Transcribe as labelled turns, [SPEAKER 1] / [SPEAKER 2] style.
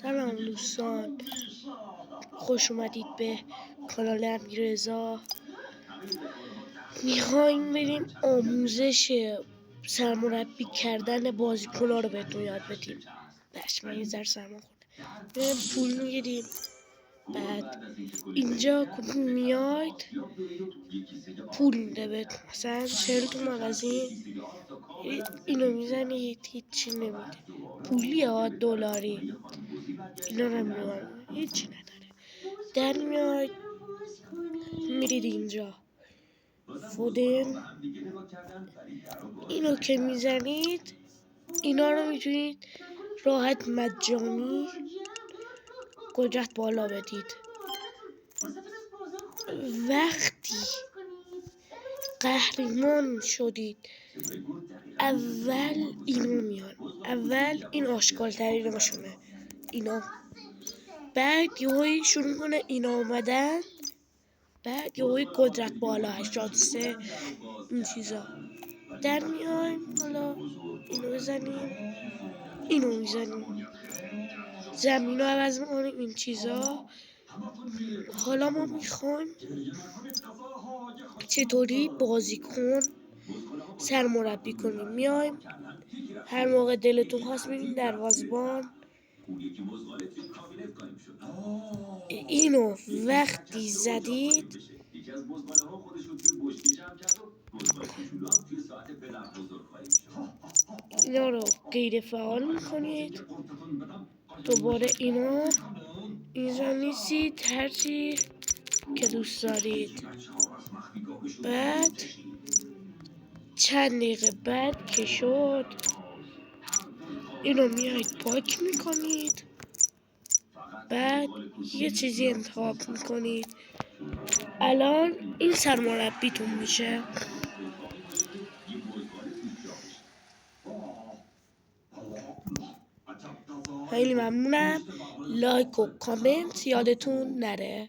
[SPEAKER 1] سلام دوستان، خوش اومدید به کانال امیررضا. میخوایم بریم آموزش سرمربی کردن بازیکن‌ها رو بهتون یاد بدیم. بس من یه ذره سرما خورده. پول میگیریم، بعد اینجا میاید پول میده بهتون، مثلا 40 تومن مغازین اینو میزنید هیچی نمیده. پولی ها دلاری اینا نمیدونم، هیچی نداره. در میاید میرید اینجا فودن، اینو که میزنید اینا رو میتونید راحت مجانی قدرت بالا بدید. وقتی قهرمان شدید اول اینو میان، اول این آشغال تریناشونه اینا، بعد یهویی شروع کنه اینا اومدن، بعد یهویی قدرت بالا 83 این چیزا در میایم. حالا اینو بزنیم، اینو میزنیم، زمین رو عوض میکنیم، این چیزا. حالا ما میخوایم چطوری بازیکن سرمربی کنیم. میایم هر موقع دلتون خواست میرین دروازه‌بان، اینو وقتی زدید اینا رو غیر فعال میکنید، دوباره اینا میزنید هرچی که دوست دارید. بعد چند دقیقه بعد که شد اینو میاید پاک میکنید، بعد یه چیزی انتخاب میکنید. الان این سرمربیتون میشه. خیلی ممنونم، لایک و کامنت یادتون نره.